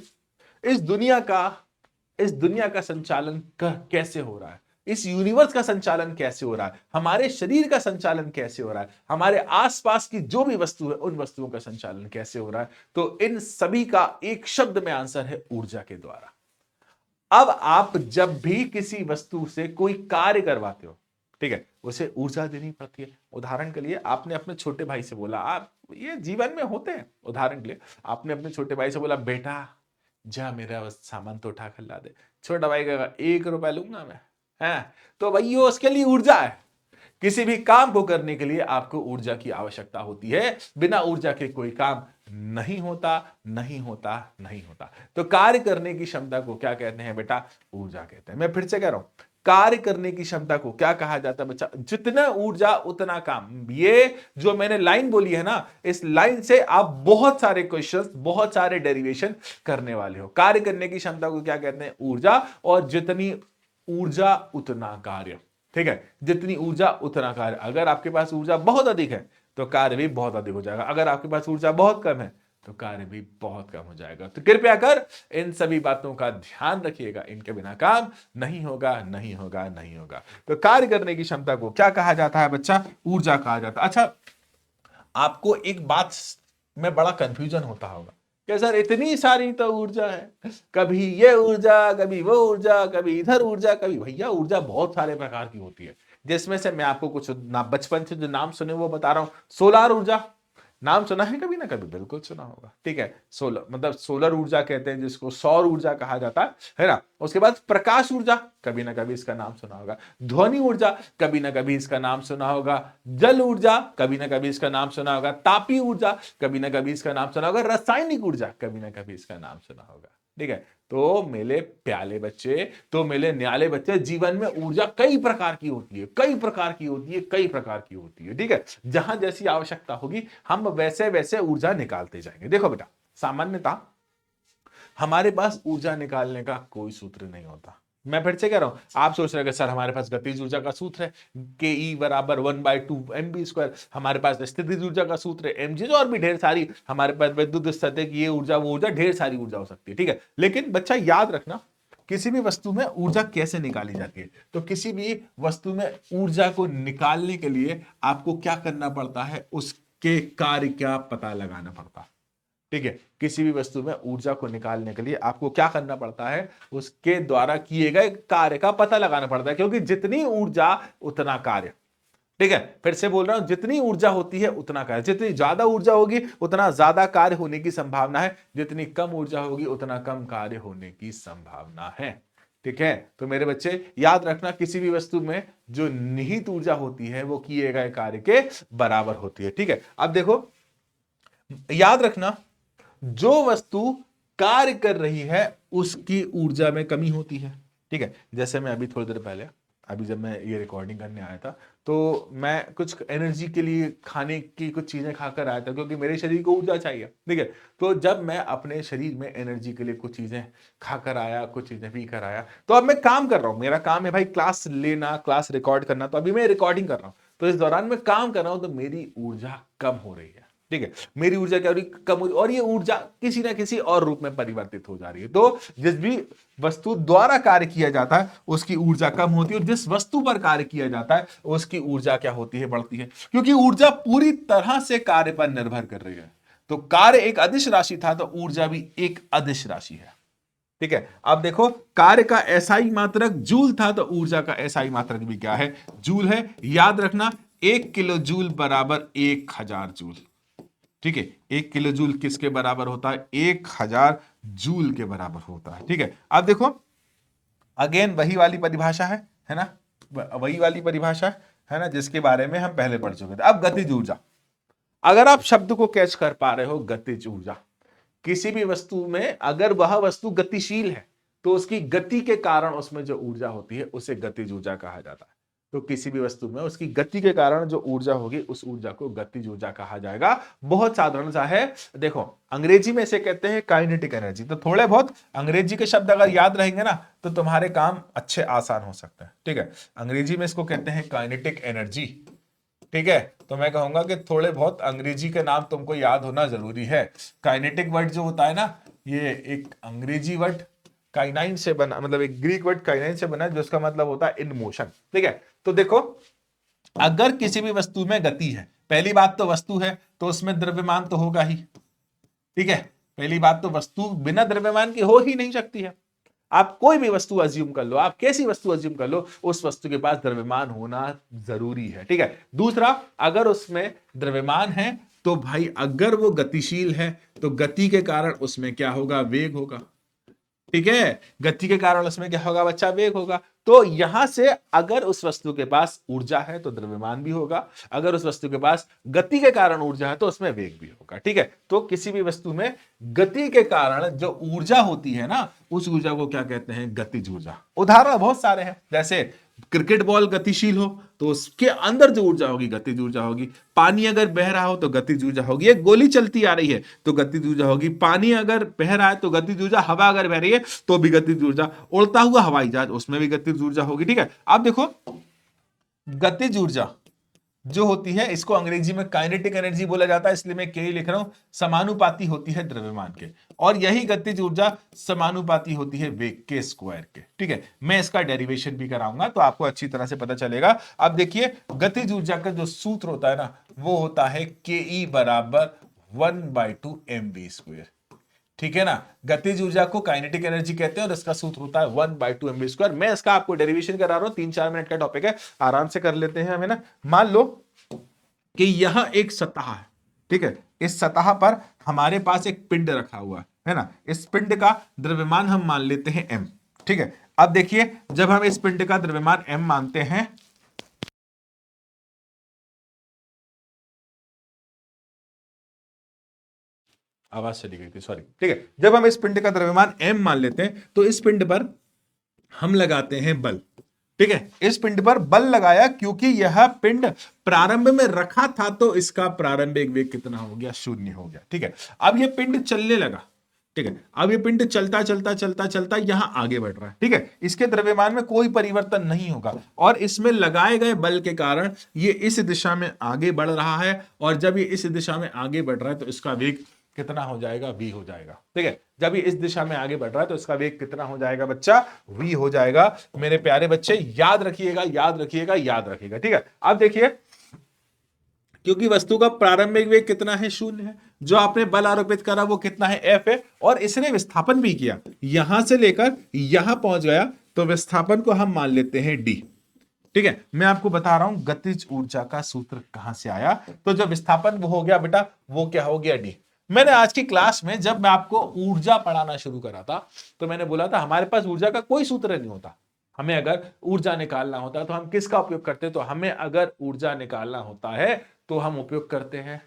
इस दुनिया का संचालन कैसे हो रहा है? इस यूनिवर्स का संचालन कैसे हो रहा है? हमारे शरीर का संचालन कैसे हो रहा है? हमारे आसपास की जो भी वस्तु है उन वस्तुओं का संचालन कैसे हो रहा है? तो इन सभी का एक शब्द में आंसर है ऊर्जा के द्वारा। अब आप जब भी किसी वस्तु से कोई कार्य करवाते हो, ठीक है, उसे ऊर्जा देनी पड़ती है। उदाहरण के लिए आपने अपने छोटे भाई से बोला, आप ये जीवन में होते हैं, उदाहरण के लिए आपने अपने छोटे भाई से बोला, बेटा जा मेरा सामान तो उठा कर ला दे। छोटा भाई कहेगा 1 रुपया लूंगा मैं, है तो भाई उसके लिए ऊर्जा है। किसी भी काम को करने के लिए आपको ऊर्जा की आवश्यकता होती है, बिना ऊर्जा के कोई काम नहीं होता, नहीं होता, नहीं होता। तो कार्य करने की क्षमता को क्या कहते हैं बेटा? ऊर्जा कहते हैं। मैं फिर से कह रहा हूं, कार्य करने की क्षमता को क्या कहा जाता है बच्चा? जितना ऊर्जा उतना काम। ये जो मैंने लाइन बोली है ना, इस लाइन से आप बहुत सारे क्वेश्चंस, बहुत सारे डेरिवेशन करने वाले हो। कार्य करने की क्षमता को क्या कहते हैं? ऊर्जा। और जितनी ऊर्जा उतना कार्य, ठीक है, जितनी ऊर्जा उतना कार्य। अगर आपके पास ऊर्जा बहुत अधिक है तो कार्य भी बहुत अधिक हो जाएगा, अगर आपके पास ऊर्जा बहुत कम है तो कार्य भी बहुत कम हो जाएगा। तो कृपया कर इन सभी बातों का ध्यान रखिएगा, इनके बिना काम नहीं होगा, नहीं होगा, नहीं होगा। तो कार्य करने की क्षमता को क्या कहा जाता है बच्चा? ऊर्जा कहा जाता है। अच्छा, आपको एक बात में बड़ा कंफ्यूजन होता होगा कि सर इतनी सारी तो ऊर्जा है, कभी ये ऊर्जा, कभी वो ऊर्जा, कभी इधर ऊर्जा, कभी। भैया ऊर्जा बहुत सारे प्रकार की होती है, जिसमें से मैं आपको कुछ ना बचपन से जो नाम सुने वो बता रहा हूं। सोलार ऊर्जा नाम सुना है कभी ना कभी? बिल्कुल सुना होगा, ठीक है। सोलर मतलब सोलर ऊर्जा कहते हैं जिसको, सौर ऊर्जा कहा जाता है ना। उसके बाद प्रकाश ऊर्जा, कभी ना कभी इसका नाम सुना होगा। ध्वनि ऊर्जा, कभी ना कभी इसका नाम सुना होगा। जल ऊर्जा, कभी ना कभी इसका नाम सुना होगा। तापीय ऊर्जा, कभी ना कभी इसका नाम सुना होगा। रासायनिक ऊर्जा, कभी ना कभी इसका नाम सुना होगा, ठीक है। तो मेरे प्याले बच्चे, तो मेरे न्याले बच्चे, जीवन में ऊर्जा कई प्रकार की होती है, कई प्रकार की होती है, कई प्रकार की होती है, ठीक है। जहां जैसी आवश्यकता होगी हम वैसे वैसे ऊर्जा निकालते जाएंगे। देखो बेटा, सामान्यतः हमारे पास ऊर्जा निकालने का कोई सूत्र नहीं होता। मैं फिर से कह रहा हूं, आप सोच रहे हैं कि सर हमारे पास गतिज ऊर्जा का सूत्र है, के ई बराबर 1/2 mv²। हमारे पास स्थितिज ऊर्जा का सूत्र है mg, और भी ढेर सारी हमारे पास विद्युत स्थितिक, ये ऊर्जा वो ऊर्जा, ढेर सारी ऊर्जा हो सकती है, ठीक है। लेकिन बच्चा याद रखना, किसी भी वस्तु में ऊर्जा कैसे निकाली जाती है? तो किसी भी वस्तु में ऊर्जा को निकालने के लिए आपको क्या करना पड़ता है? उसके कार्य का पता लगाना पड़ता है, ठीक है। किसी भी वस्तु में ऊर्जा को निकालने के लिए आपको क्या करना पड़ता है? उसके द्वारा किए गए कार्य का पता लगाना पड़ता है, क्योंकि जितनी ऊर्जा उतना कार्य, ठीक है। फिर से बोल रहा हूं, जितनी ऊर्जा होती है उतना कार्य। जितनी ज्यादा ऊर्जा होगी उतना ज्यादा कार्य होने की संभावना है, जितनी कम ऊर्जा होगी उतना कम कार्य होने की संभावना है, ठीक है। तो मेरे बच्चे याद रखना, किसी भी वस्तु में जो निहित ऊर्जा होती है वो किए गए कार्य के बराबर होती है, ठीक है। अब देखो, याद रखना, जो वस्तु कार्य कर रही है उसकी ऊर्जा में कमी होती है, ठीक है। जैसे मैं अभी थोड़ी देर पहले, अभी जब मैं ये रिकॉर्डिंग करने आया था तो मैं कुछ एनर्जी के लिए खाने की कुछ चीजें खाकर आया था, क्योंकि मेरे शरीर को ऊर्जा चाहिए, ठीक है। तो जब मैं अपने शरीर में एनर्जी के लिए कुछ चीजें खाकर आया, कुछ चीजें पी कर आया, तो अब मैं काम कर रहा हूं। मेरा काम है भाई क्लास लेना, क्लास रिकॉर्ड करना। तो अभी मैं रिकॉर्डिंग कर रहा हूं, तो इस दौरान मैं काम कर रहा हूं, तो मेरी ऊर्जा कम हो रही है, ठीक है। मेरी ऊर्जा क्या हो रही? कम हो रही, और ये ऊर्जा किसी ना किसी और रूप में परिवर्तित हो जा रही है। तो जिस भी वस्तु द्वारा कार्य किया जाता है उसकी ऊर्जा कम होती है, और जिस वस्तु पर कार्य किया जाता है उसकी ऊर्जा क्या होती है? बढ़ती है, क्योंकि ऊर्जा पूरी तरह से कार्य पर निर्भर कर रही है। तो कार्य एक अदिश राशि था, तो ऊर्जा भी एक अदिश राशि है, ठीक है। अब देखो, कार्य का एसआई मात्रक जूल था, तो ऊर्जा का एसआई मात्रक भी क्या है? जूल है। याद रखना, 1 किलो जूल बराबर 1000 जूल, ठीक है। 1 किलो जूल किसके बराबर होता है? 1000 जूल के बराबर होता है, ठीक है। अब देखो, अगेन वही वाली परिभाषा है ना, वही वाली परिभाषा है ना, जिसके बारे में हम पहले पढ़ चुके थे। अब गतिज ऊर्जा, अगर आप शब्द को कैच कर पा रहे हो, गतिज ऊर्जा, किसी भी वस्तु में अगर वह वस्तु गतिशील है तो उसकी गति के कारण उसमें जो ऊर्जा होती है उसे गतिज ऊर्जा कहा जाता है। तो किसी भी वस्तु में उसकी गति के कारण जो ऊर्जा होगी उस ऊर्जा को गतिज ऊर्जा कहा जाएगा। बहुत साधारण सा है। देखो, अंग्रेजी में इसे कहते हैं काइनेटिक एनर्जी। तो थोड़े बहुत अंग्रेजी के शब्द अगर याद रहेंगे ना तो तुम्हारे काम अच्छे आसान हो सकते हैं, ठीक है। अंग्रेजी में इसको कहते हैं काइनेटिक एनर्जी, ठीक है। तो मैं कहूंगा कि थोड़े बहुत अंग्रेजी के नाम तुमको याद होना जरूरी है। काइनेटिक वर्ड जो होता है ना, ये एक अंग्रेजी वर्ड काइनाइन से बना, मतलब एक ग्रीक वर्ड काइनाइन से बना, जिसका मतलब होता है इन मोशन, ठीक है। तो देखो, अगर किसी भी वस्तु में गति है, पहली बात तो वस्तु है तो उसमें द्रव्यमान तो होगा ही, ठीक है। पहली बात तो वस्तु बिना द्रव्यमान के हो ही नहीं सकती है। आप कोई भी वस्तु अज्यूम कर लो, आप कैसी वस्तु अज्यूम कर लो, उस वस्तु के पास द्रव्यमान होना जरूरी है, ठीक है। दूसरा, अगर उसमें द्रव्यमान है तो भाई अगर वो गतिशील है तो गति के कारण उसमें क्या होगा? वेग होगा। ठीक है, गति के कारण उसमें क्या होगा बच्चा, वेग होगा। तो यहां से अगर उस वस्तु के पास ऊर्जा है तो द्रव्यमान भी होगा, अगर उस वस्तु के पास गति के कारण ऊर्जा है तो उसमें वेग भी होगा। ठीक है, तो किसी भी वस्तु में गति के कारण जो ऊर्जा होती है ना, उस ऊर्जा को क्या कहते हैं, गतिज ऊर्जा। उदाहरण बहुत सारे हैं, जैसे क्रिकेट बॉल गतिशील हो तो उसके अंदर जो ऊर्जा होगी गतिज ऊर्जा होगी। पानी अगर बह रहा हो तो गतिज ऊर्जा होगी। एक गोली चलती आ रही है तो गतिज ऊर्जा होगी। पानी अगर बह रहा है तो गतिज ऊर्जा, हवा अगर बह रही है तो भी गतिज ऊर्जा, उड़ता हुआ हवाई जहाज उसमें भी गतिज ऊर्जा होगी। ठीक है, अब देखो गतिज ऊर्जा जो होती है इसको अंग्रेजी में काइनेटिक एनर्जी बोला जाता है, इसलिए मैं के लिख रहा हूं। समानुपाती होती है द्रव्यमान के, और यही गतिज ऊर्जा समानुपाती होती है वेग के स्क्वायर के। ठीक है, मैं इसका डेरिवेशन भी कराऊंगा तो आपको अच्छी तरह से पता चलेगा। अब देखिए गतिज ऊर्जा का जो सूत्र होता है ना, वो होता है के ई बराबर 1/2 mv²। ठीक है ना, गतिज ऊर्जा को काइनेटिक एनर्जी कहते हैं और इसका सूत्र होता है 1/2 mv²। मैं इसका आपको डेरिवेशन करा रहा हूं, 3-4 मिनट का टॉपिक है, आराम से कर लेते हैं हमें ना। मान लो कि यह एक सतह है, ठीक है, इस सतह पर हमारे पास एक पिंड रखा हुआ है ना, इस पिंड का द्रव्यमान हम मान लेते हैं m। ठीक है, अब देखिए जब हम इस पिंड का द्रव्यमान m मानते हैं, आवाज चली गई थी, सॉरी। ठीक है, जब हम इस पिंड का द्रव्यमान m मान लेते हैं तो इस पिंड पर हम लगाते हैं बल। ठीक है, इस पिंड पर बल लगाया क्योंकि यह पिंड प्रारंभ में रखा था तो इसका प्रारंभिक वेग कितना हो गया, 0 हो गया। ठीक है, अब यह पिंड चलने लगा। ठीक है, अब ये पिंड चलता चलता चलता चलता यहां आगे बढ़ रहा है। ठीक है, इसके द्रव्यमान में कोई परिवर्तन नहीं होगा और इसमें लगाए गए बल के कारण ये इस दिशा में आगे बढ़ रहा है, और जब ये इस दिशा में आगे बढ़ रहा है तो इसका वेग कितना हो जाएगा, v हो जाएगा। ठीक है, जब ये इस दिशा में आगे बढ़ रहा है तो इसका वेग कितना हो जाएगा बच्चा, v हो जाएगा। मेरे प्यारे बच्चे याद रखिएगा, याद रखिएगा, याद रखिएगा। ठीक है, अब देखिए क्योंकि वस्तु का प्रारंभिक वेग कितना है, 0 है, जो आपने बल आरोपित करा वो कितना है, F है, और इसने विस्थापन भी किया, यहां से लेकर यहां पहुंच गया, तो विस्थापन को हम मान लेते हैं d। ठीक है, मैं आपको बता रहा हूं गतिज ऊर्जा का सूत्र कहां से आया। तो जब विस्थापन वो हो गया बेटा, वो क्या हो गया, d। मैंने आज की क्लास में जब मैं आपको ऊर्जा पढ़ाना शुरू करा था तो मैंने बोला था हमारे पास ऊर्जा का कोई सूत्र नहीं होता। हमें अगर ऊर्जा निकालना होता तो हम किसका उपयोग करते, तो हमें अगर ऊर्जा निकालना होता है तो हम उपयोग करते हैं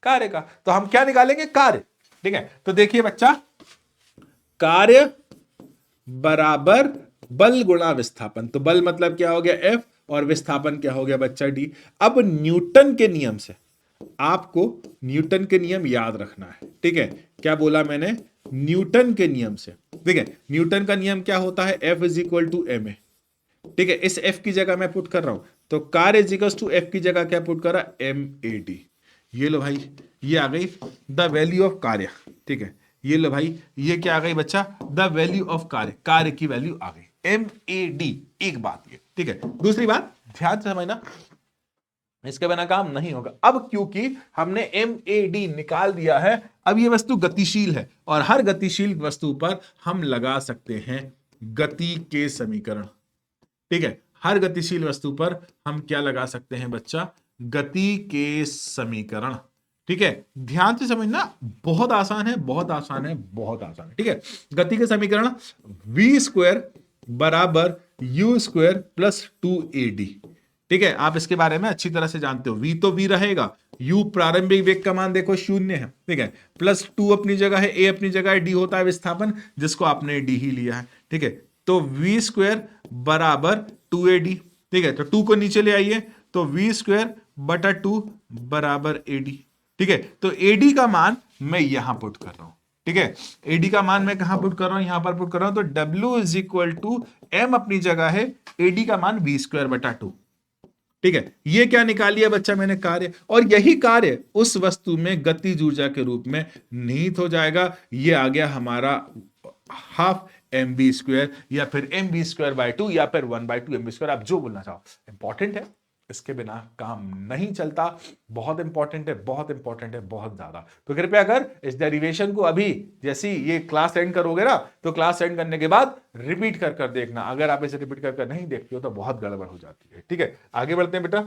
कार्य का। तो हम क्या निकालेंगे, कार्य। ठीक है, तो देखिए बच्चा, कार्य बराबर बल गुणा विस्थापन। तो बल मतलब क्या हो गया, F, और विस्थापन क्या हो गया बच्चा, d। अब न्यूटन के नियम से आपको न्यूटन के नियम याद रखना है। ठीक है, क्या बोला मैंने, न्यूटन के नियम से। ठीक है, न्यूटन का नियम क्या होता है, F = ma। ठीक है, इस F की जगह मैं पुट कर रहा हूं, तो कार्य = F की जगह क्या पुट कर रहा, MAD। ये लो भाई, ये आ गई द वैल्यू ऑफ कार्य। ठीक है, ये लो भाई, ये क्या आ गई बच्चा, द वैल्यू ऑफ कार्य, कार्य की वैल्यू आ गई MAD। एक बात ये, ठीक है। दूसरी बात ध्यान से समझना, इसके बिना काम नहीं होगा। अब क्योंकि हमने MAD निकाल दिया है, अब ये वस्तु गतिशील है और हर गतिशील वस्तु पर हम लगा सकते हैं गति के समीकरण। ठीक है, हर गतिशील वस्तु पर हम क्या लगा सकते हैं बच्चा, गति के समीकरण। ठीक है, ध्यान से समझना, बहुत आसान है, बहुत आसान है, बहुत आसान है। ठीक है, गति के समीकरण v² बराबर u² प्लस 2ad। ठीक है, आप इसके बारे में अच्छी तरह से जानते हो, v तो v रहेगा, u प्रारंभिक वेग का मान देखो 0 है। ठीक है, प्लस 2 अपनी जगह है, a अपनी जगह है, d होता है विस्थापन, जिसको आपने d ही लिया है। ठीक है, तो v² बराबर 2ad। ठीक है, तो 2 को नीचे ले आइए, तो v² बटा 2 बराबर ad। ठीक है, तो ad का मान मैं यहां पुट कर रहा हूं। ठीक है, ad का मान मैं कहां पुट कर रहा हूं, यहां पर पुट कर रहा हूं, तो w m अपनी जगह है, ad का मान v² बटा 2। ठीक है, ये क्या निकाल लिया बच्चा मैंने, कार्य, और यही कार्य उस वस्तु में गतिज ऊर्जा के रूप में निहित हो जाएगा। ये आ गया हमारा हाफ mv² या फिर mv²/2 या फिर 1/2 mv², आप जो बोलना चाहो। इंपॉर्टेंट है, इसके बिना काम नहीं चलता, बहुत इंपॉर्टेंट है, बहुत इंपॉर्टेंट है, बहुत ज्यादा। तो कृपया कर इस डेरिवेशन को अभी जैसी ये क्लास एंड करोगे ना, तो क्लास एंड करने के बाद रिपीट कर कर देखना। अगर आप इसे रिपीट कर कर नहीं देखते हो तो बहुत गड़बड़ हो जाती है। ठीक है, आगे बढ़ते हैं बेटा।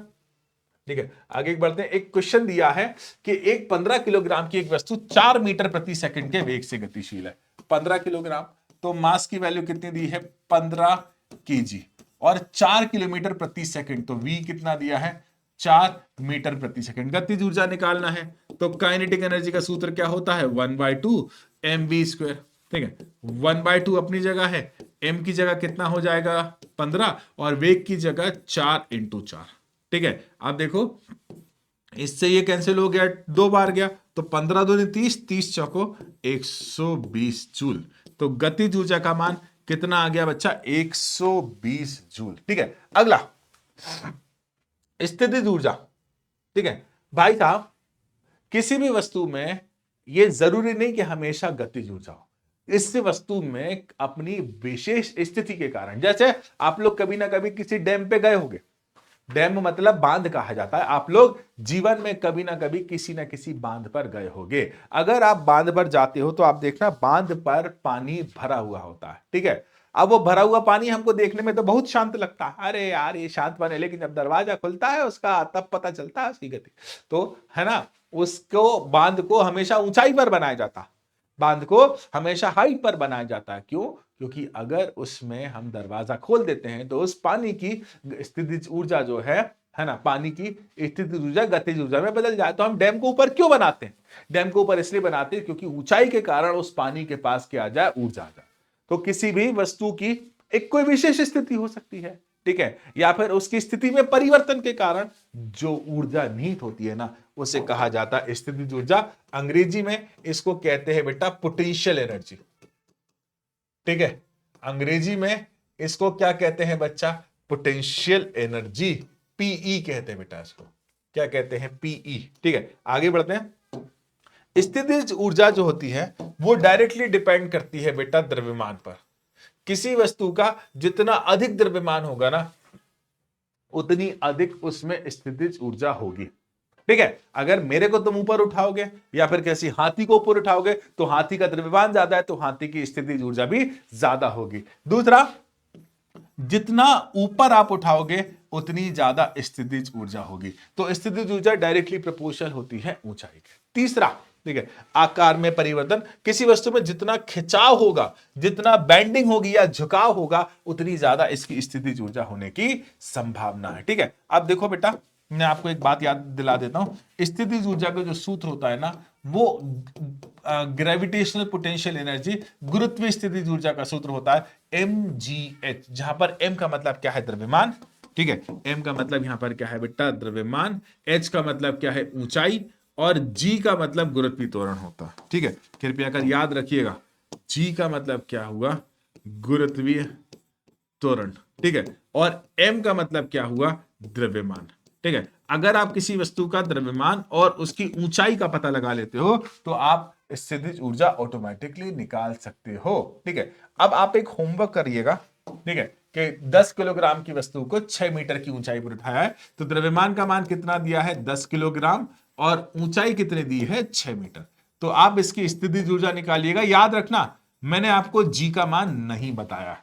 ठीक है, आगे बढ़ते हैं। एक क्वेश्चन दिया है कि एक 15 किलोग्राम की एक वस्तु 4 मीटर प्रति सेकंड के वेग से गतिशील है। 15 किलोग्राम, तो मास की वैल्यू कितनी दी है 15 केजी और 4 किलोमीटर प्रति सेकंड, तो v कितना दिया है 4 मीटर प्रति सेकंड। गतिज ऊर्जा निकालना है तो काइनेटिक एनर्जी का सूत्र क्या होता है 1/2 mv²। ठीक है, 1/2 अपनी जगह है, m की जगह कितना हो जाएगा 15 और वेग की जगह 4 × 4। ठीक है, अब देखो इससे ये कैंसिल हो गया, 2 बार गया तो 15 दूनी 30, 30 चौको 120 जूल। तो गतिज ऊर्जा का मान कितना आ गया बच्चा 120 जूल। ठीक है, अगला स्थितिज ऊर्जा। ठीक है भाई साहब, किसी भी वस्तु में यह जरूरी नहीं कि हमेशा गतिज ऊर्जा हो, इस वस्तु में अपनी विशेष स्थिति के कारण, जैसे आप लोग कभी ना कभी किसी डैम पे गए होंगे, डैम मतलब बांध कहा जाता है, आप लोग जीवन में कभी ना कभी किसी ना किसी बांध पर गए होंगे। अगर आप बांध पर जाते हो तो आप देखना बांध पर पानी भरा हुआ होता है। ठीक है, अब वो भरा हुआ पानी हमको देखने में तो बहुत शांत लगता है, अरे यार ये शांत पानी, लेकिन जब दरवाजा खुलता है उसका तब पता चलता है उसकी गति। तो है ना, उसको बांध को हमेशा ऊंचाई पर बनाया जाता है, बांध को हमेशा हाइट पर बनाया जाता है। क्यों? क्योंकि अगर उसमें हम दरवाजा खोल देते हैं तो उस पानी की स्थितिज ऊर्जा जो है ना, पानी की स्थितिज ऊर्जा गतिज ऊर्जा में बदल जाए। तो हम डैम को ऊपर क्यों बनाते हैं? डैम को ऊपर इसलिए बनाते हैं क्योंकि ऊंचाई के कारण उस पानी के पास क्या आ जाए, ऊर्जा आ जाए। तो किसी भी वस्तु की एक कोई विशेष स्थिति हो सकती है, ठीक है, या फिर उसकी स्थिति में परिवर्तन के कारण जो ऊर्जा निहित होती है ना, उसे कहा जाता है स्थितिज ऊर्जा। अंग्रेजी में इसको कहते हैं बेटा पोटेंशियल एनर्जी। ठीक है, अंग्रेजी में इसको क्या कहते हैं बच्चा, पोटेंशियल एनर्जी, पीई कहते हैं बेटा इसको, क्या कहते हैं, पीई। ठीक है, आगे बढ़ते हैं। स्थितिज ऊर्जा जो होती है वो डायरेक्टली डिपेंड करती है बेटा द्रव्यमान पर। किसी वस्तु का जितना अधिक द्रव्यमान होगा ना, उतनी अधिक उसमें स्थितिज ऊर्जा होगी। ठीक है, अगर मेरे को तुम ऊपर उठाओगे या फिर किसी हाथी को ऊपर उठाओगे तो हाथी का द्रव्यमान ज्यादा है तो हाथी की स्थितिज ऊर्जा भी ज्यादा होगी। दूसरा, जितना ऊपर आप उठाओगे उतनी ज्यादा स्थितिज ऊर्जा होगी। तो स्थितिज ऊर्जा डायरेक्टली प्रोपोर्शनल होती है ऊंचाई के। तीसरा, ठीक है, आकार में परिवर्तन। किसी वस्तु में जितना खिंचाव होगा, जितना बेंडिंग होगी या झुकाव होगा, उतनी ज्यादा इसकी स्थितिज ऊर्जा होने की संभावना है। ठीक है, अब देखो बेटा, मैं आपको एक बात याद दिला देता हूं। स्थितिज ऊर्जा का जो सूत्र होता है ना, वो ग्रेविटेशनल पोटेंशियल एनर्जी, गुरुत्वीय स्थितिज ऊर्जा का सूत्र होता है mgh, जहां पर m का मतलब क्या है, द्रव्यमान। ठीक है, m का मतलब यहां पर क्या है बेटा, द्रव्यमान, h का मतलब क्या है, ऊंचाई, और g का मतलब गुरुत्वीय त्वरण होता है। ठीक है, कृपया कर याद रखिएगा, g का मतलब क्या हुआ, गुरुत्वीय त्वरण। ठीक है, और m का मतलब क्या हुआ, द्रव्यमान। ठीक है, अगर आप किसी वस्तु का द्रव्यमान और उसकी ऊंचाई का पता लगा लेते हो तो आप स्थितिज ऊर्जा ऑटोमेटिकली निकाल सकते हो। ठीक है, अब आप एक होमवर्क करिएगा, ठीक है, कि 10 किलोग्राम की वस्तु को 6 मीटर की ऊंचाई पर उठाया है, तो द्रव्यमान का मान कितना दिया है 10 किलोग्राम और ऊंचाई कितनी दी है 6 मीटर। तो आप इसकी स्थितिज ऊर्जा निकालिएगा। याद रखना, मैंने आपको जी का मान नहीं बताया।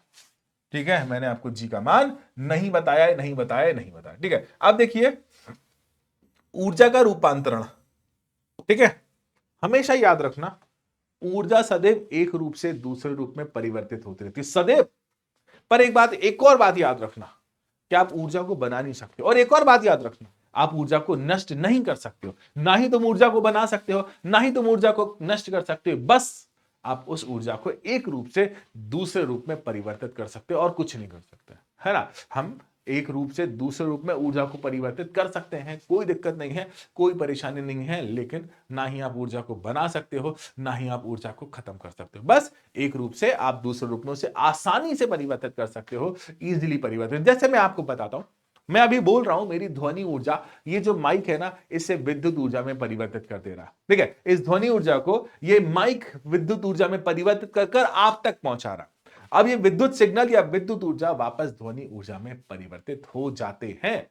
ठीक है, मैंने आपको जी का मान नहीं बताया, नहीं बताया, नहीं बताया। ठीक है, अब देखिए ऊर्जा का रूपांतरण। ठीक है, हमेशा याद रखना, ऊर्जा सदैव एक रूप से दूसरे रूप में परिवर्तित होती रहती है, सदैव। पर एक बात, एक और बात याद रखना कि आप ऊर्जा को बना नहीं सकते, और एक और बात याद रखना, आप ऊर्जा को नष्ट नहीं कर सकते हो। ना ही तुम ऊर्जा को बना सकते हो, ना ही तुम ऊर्जा को नष्ट कर सकते हो। बस आप उस ऊर्जा को एक रूप से दूसरे रूप में परिवर्तित कर सकते हो और कुछ नहीं कर सकते, है ना। हम एक रूप से दूसरे रूप में ऊर्जा को परिवर्तित कर सकते हैं, कोई दिक्कत नहीं है, कोई परेशानी नहीं है, लेकिन ना ही आप ऊर्जा को बना सकते हो, ना ही आप ऊर्जा को खत्म कर सकते हो। बस एक रूप से आप दूसरे रूप में उसे आसानी से परिवर्तित कर सकते हो, इजीली परिवर्तित। जैसे मैं आपको बताता हूं, मैं अभी बोल रहा हूं, मेरी ध्वनि ऊर्जा, ये जो माइक है ना, इसे विद्युत ऊर्जा में परिवर्तित कर दे रहा है। ठीक है, इस ध्वनि ऊर्जा को ये माइक विद्युत ऊर्जा में परिवर्तित कर कर आप तक पहुंचा रहा। अब ये विद्युत सिग्नल या विद्युत ऊर्जा वापस ध्वनि ऊर्जा में परिवर्तित हो जाते हैं।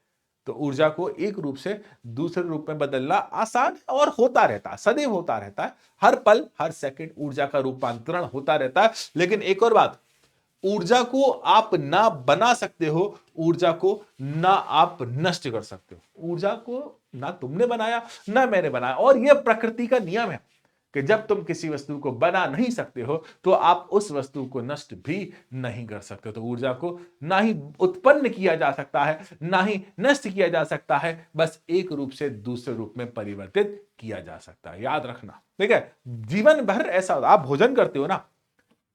तो ऊर्जा को एक रूप से दूसरे रूप में बदलना आसान और होता रहता है, सदैव होता रहता है, हर पल हर सेकंड ऊर्जा का रूपांतरण होता रहता है। लेकिन एक और बात, ऊर्जा को आप ना बना सकते हो, ऊर्जा को ना आप नष्ट कर सकते हो। ऊर्जा को ना तुमने बनाया ना मैंने बनाया, और यह प्रकृति का नियम है। कि जब तुम किसी वस्तु को बना नहीं सकते हो तो आप उस वस्तु को नष्ट भी नहीं कर सकते। तो ऊर्जा को ना ही उत्पन्न किया जा सकता है ना ही नष्ट किया जा सकता है, बस एक रूप से दूसरे रूप में परिवर्तित किया जा सकता है। याद रखना, ठीक है। जीवन भर ऐसा होता, आप भोजन करते हो ना,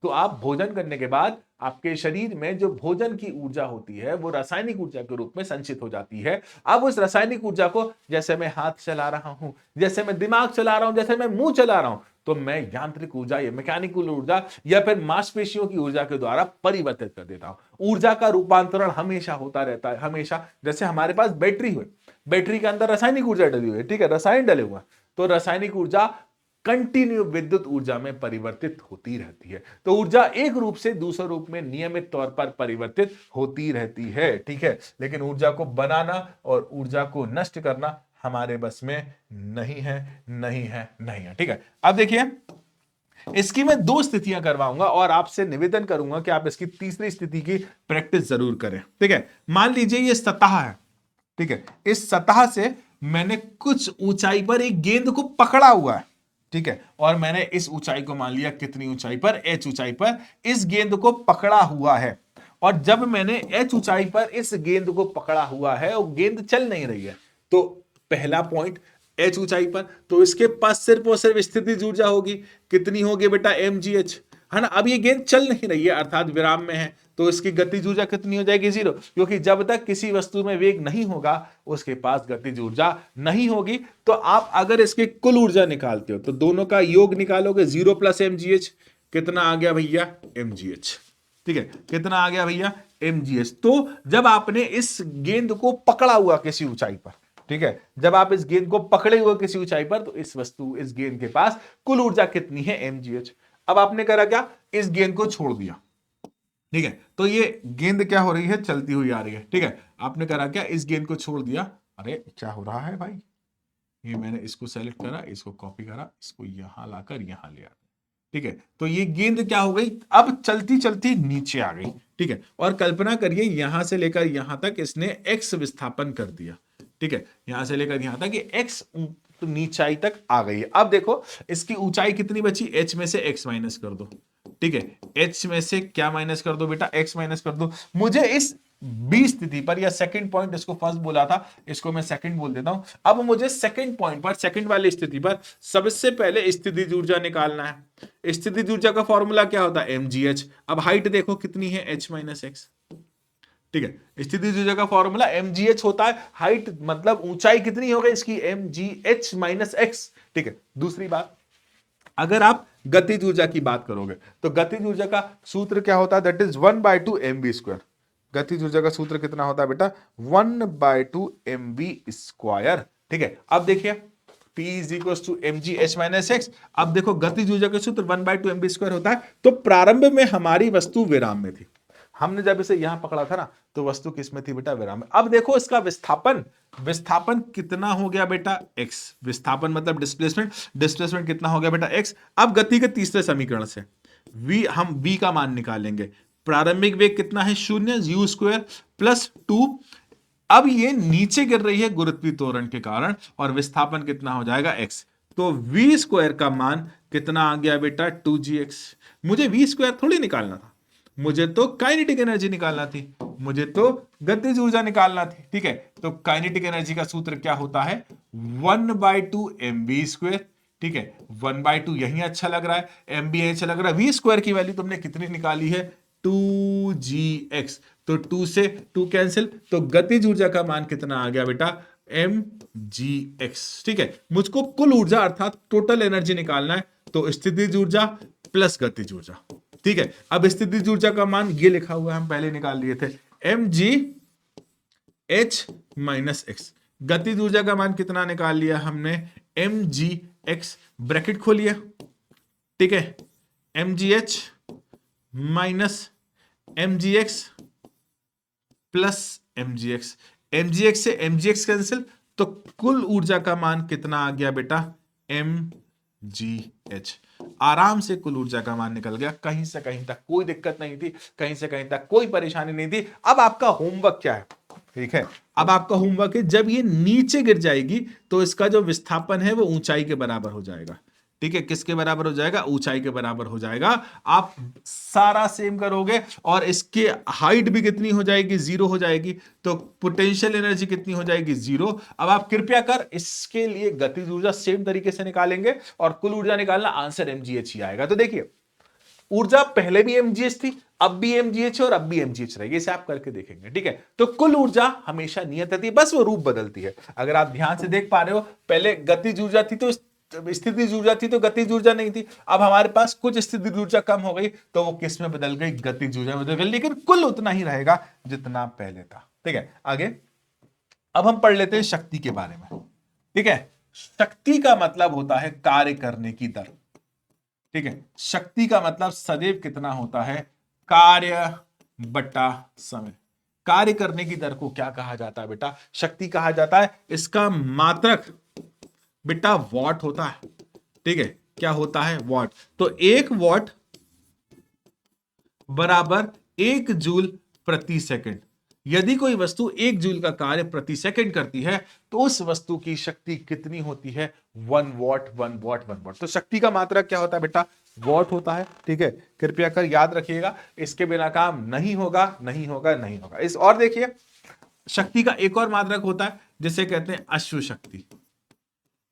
तो आप भोजन करने के बाद आपके शरीर में जो भोजन की ऊर्जा होती है वो रासायनिक ऊर्जा के रूप में संचित हो जाती है। अब उस रासायनिक ऊर्जा को, जैसे मैं हाथ चला रहा हूं, जैसे मैं दिमाग चला रहा हूं, जैसे मैं मुंह चला रहा हूं, तो मैं यांत्रिक ऊर्जा या मैकेनिकल ऊर्जा या फिर मांसपेशियों की ऊर्जा के द्वारा परिवर्तित कर देता हूं। ऊर्जा का रूपांतरण हमेशा होता रहता है, हमेशा। जैसे हमारे पास बैटरी हुई, बैटरी के अंदर रासायनिक ऊर्जा डली हुई है, ठीक है, रसायन डले हुए हैं, तो रासायनिक ऊर्जा कंटिन्यू विद्युत ऊर्जा में परिवर्तित होती रहती है। तो ऊर्जा एक रूप से दूसरे रूप में नियमित तौर पर परिवर्तित होती रहती है, ठीक है। लेकिन ऊर्जा को बनाना और ऊर्जा को नष्ट करना हमारे बस में नहीं है, नहीं है, नहीं है, ठीक है। अब देखिए, इसकी मैं दो स्थितियां करवाऊंगा और आपसे निवेदन करूंगा कि आप इसकी तीसरी स्थिति की प्रैक्टिस जरूर करें, ठीक है। मान लीजिए ये सतह है, ठीक है। इस सतह से मैंने कुछ ऊंचाई पर एक गेंद को पकड़ा हुआ है, ठीक है, और मैंने इस ऊंचाई को मान लिया कितनी ऊंचाई पर, h ऊंचाई पर इस गेंद को पकड़ा हुआ है। और जब मैंने h ऊंचाई पर इस गेंद को पकड़ा हुआ है और गेंद चल नहीं रही है, तो पहला पॉइंट h ऊंचाई पर, तो इसके पास सिर्फ और सिर्फ स्थितिज ऊर्जा होगी, कितनी होगी बेटा, mgh, है ना। अब ये गेंद चल नहीं रही है अर्थात विराम में है, तो इसकी गतिज ऊर्जा कितनी हो जाएगी, 0, क्योंकि जब तक किसी वस्तु में वेग नहीं होगा उसके पास गतिज ऊर्जा नहीं होगी। तो आप अगर इसकी कुल ऊर्जा निकालते हो तो दोनों का योग निकालोगे, 0 + mgh, कितना आ गया भैया, mgh, ठीक है, कितना आ गया भैया, mgh। तो जब आपने इस गेंद को पकड़ा हुआ किसी ऊंचाई पर, ठीक है, जब आप इस गेंद को पकड़े हुए किसी ऊंचाई पर, तो इस गेंद के पास कुल ऊर्जा कितनी है, mgh। अब आपने करा क्या, इस गेंद को छोड़ दिया, ठीक है, तो ये गेंद क्या हो रही है, चलती हुई आ रही है, ठीक है। आपने करा क्या, इस गेंद को छोड़ दिया, अरे क्या हो रहा है भाई, ये मैंने इसको सेलेक्ट करा, इसको कॉपी करा, इसको यहां लाकर यहां ले आया, ठीक है। तो ये गेंद क्या हो गई, अब चलती चलती नीचे आ गई, ठीक है। और कल्पना करिए यहां से लेकर यहां तक इसने x विस्थापन कर दिया, ठीक है, यहां से लेकर यहां तक ये x तो नीचाई तक आ गई है। अब देखो इसकी ऊंचाई कितनी बची, h में से x माइनस कर दो, ठीक है, h में से क्या माइनस कर दो बेटा, x माइनस कर दो। मुझे इस बी स्थिति पर, या सेकंड पॉइंट, इसको फर्स्ट बोला था, इसको मैं सेकंड बोल देता हूं। अब मुझे सेकंड पॉइंट पर, सेकंड वाली स्थिति पर सबसे पहले स्थितिज ऊर्जा निकालना है। स्थितिज ऊर्जा का फॉर्मूला क्या होता है, mgh। अब हाइट देखो कितनी है, h माइनस x, ठीक है। स्थितिज ऊर्जा का फॉर्मूला mgh होता है, हाइट मतलब ऊंचाई कितनी हो गई इसकी, mgh माइनस x, ठीक है। दूसरी बात, अगर आप गतिज ऊर्जा की बात करोगे तो गतिज ऊर्जा का सूत्र क्या होता है, दैट इज 1/2 mv²। गतिज ऊर्जा का सूत्र कितना होता है बेटा, 1/2 mv², ठीक है। अब देखिए P = mgh माइनस x। अब देखो गतिज ऊर्जा का सूत्र 1/2 mv² होता है। तो प्रारंभ में हमारी वस्तु विराम में थी, हमने जब इसे यहां पकड़ा था ना, तो वस्तु किसमें थी बेटा, विराम में। अब देखो इसका विस्थापन, विस्थापन कितना हो गया बेटा, x, विस्थापन मतलब डिस्प्लेसमेंट, डिस्प्लेसमेंट कितना हो गया बेटा, x। अब गति के तीसरे समीकरण से हम v का मान निकालेंगे। प्रारंभिक वेग कितना है, 0, u² + 2। अब ये नीचे गिर रही है गुरुत्वीय त्वरण के कारण, और विस्थापन कितना हो जाएगा, x। तो v² का मान कितना आ गया बेटा, 2gx। मुझे v² थोड़ी निकालना था, मुझे तो काइनेटिक एनर्जी निकालना थी, मुझे तो गतिज ऊर्जा निकालना थी, ठीक है। तो काइनेटिक एनर्जी का सूत्र क्या होता है, 1/2 mv², ठीक है। 1/2 यही अच्छा लग रहा है, mv अच्छा लग रहा है, v² की वैल्यू तुमने कितनी निकाली है, 2gx। तो 2 से 2 कैंसिल, तो गतिज ऊर्जा का मान कितना आ गया बेटा, mgx, ठीक है। मुझको कुल ऊर्जा अर्थात टोटल एनर्जी निकालना है, तो स्थितिज ऊर्जा प्लस गतिज ऊर्जा, ठीक है। अब स्थितिज ऊर्जा का मान ये लिखा हुआ है, हम पहले निकाल लिए थे, mgh माइनस x। गतिज ऊर्जा का मान कितना निकाल लिया हमने, mgx, ब्रैकेट खोलिए, ठीक है, mgh minus mgx plus mgx, mgx से mgx कैंसिल, तो कुल ऊर्जा का मान कितना आ गया बेटा, mgh। आराम से कुल ऊर्जा का मान निकल गया, कहीं से कहीं तक कोई दिक्कत नहीं थी, कहीं से कहीं तक कोई परेशानी नहीं थी। अब आपका होमवर्क क्या है, ठीक है, अब आपका होमवर्क है, जब ये नीचे गिर जाएगी तो इसका जो विस्थापन है वो ऊंचाई के बराबर हो जाएगा, ठीक है, किसके बराबर हो जाएगा, ऊंचाई के बराबर हो जाएगा। आप सारा सेम करोगे और इसके हाइट भी कितनी हो जाएगी, 0 हो जाएगी, तो पोटेंशियल एनर्जी कितनी हो जाएगी, 0। अब आप कृपया कर इसके लिए गतिज ऊर्जा सेम तरीके से निकालेंगे और कुल ऊर्जा निकालना, आंसर mgh ही आएगा। तो देखिए ऊर्जा पहले भी mgh थी, अब भी mgh और अब भी mgh रहेगी, इसे आप करके देखेंगे, ठीक है। तो कुल ऊर्जा हमेशा नियत रहती है, बस वो रूप बदलती है। अगर आप ध्यान से देख पा रहे हो, पहले गतिज ऊर्जा थी तो स्थितिज ऊर्जा थी, तो गतिज ऊर्जा नहीं थी। अब हमारे पास कुछ स्थितिज ऊर्जा कम हो गई तो वो किस में बदल गई, गतिज ऊर्जा में बदल गई, लेकिन कुल उतना ही रहेगा जितना पहले था, ठीक है। आगे अब हम पढ़ लेते हैं शक्ति के बारे में, ठीक है। शक्ति का मतलब होता है कार्य करने की दर, ठीक है। शक्ति का मतलब सदैव कितना होता है, कार्य बटा समय। कार्य करने की दर को क्या कहा जाता है बेटा, शक्ति कहा जाता है। इसका मात्रक बेटा वॉट होता है, ठीक है। क्या होता है, वॉट। तो 1 वॉट बराबर 1 जूल प्रति सेकंड। यदि कोई वस्तु 1 जूल का कार्य प्रति सेकंड करती है तो उस वस्तु की शक्ति कितनी होती है, 1 वॉट 1 वॉट 1 वॉट। तो शक्ति का मात्रक क्या होता है बेटा, वॉट होता है, ठीक है। कृपया कर याद रखिएगा, इसके बिना काम नहीं होगा, नहीं होगा, नहीं होगा। इस और देखिए शक्ति का एक और मात्रक होता है जिसे कहते हैं अश्व शक्ति,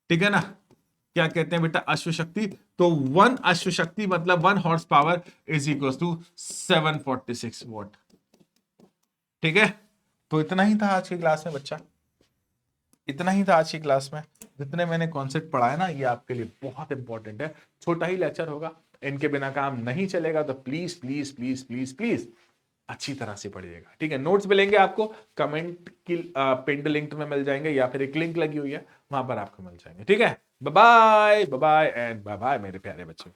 ठीक है ना। क्या कहते हैं बेटा, अश्व शक्ति। तो 1 अश्व शक्ति मतलब 1 horse power is equal to 746 watt, ठीक है। तो इतना ही था आज की क्लास में बच्चा, इतना ही था आज की क्लास में। जितने मैंने कॉन्सेप्ट पढ़ाया ना, ये आपके लिए बहुत इंपॉर्टेंट है। छोटा ही लेक्चर होगा, इनके बिना काम नहीं चलेगा, तो please please please please please अच्छी तरह से पढ़िएगा, ठीक है। नोट्स मिलेंगे आपको कमेंट की पिंड लिंक में मिल जाएंगे, या फिर एक लिंक लगी हुई है वहां पर आपको मिल जाएंगे, ठीक है। Bye bye bye bye and bye bye मेरे प्यारे बच्चों।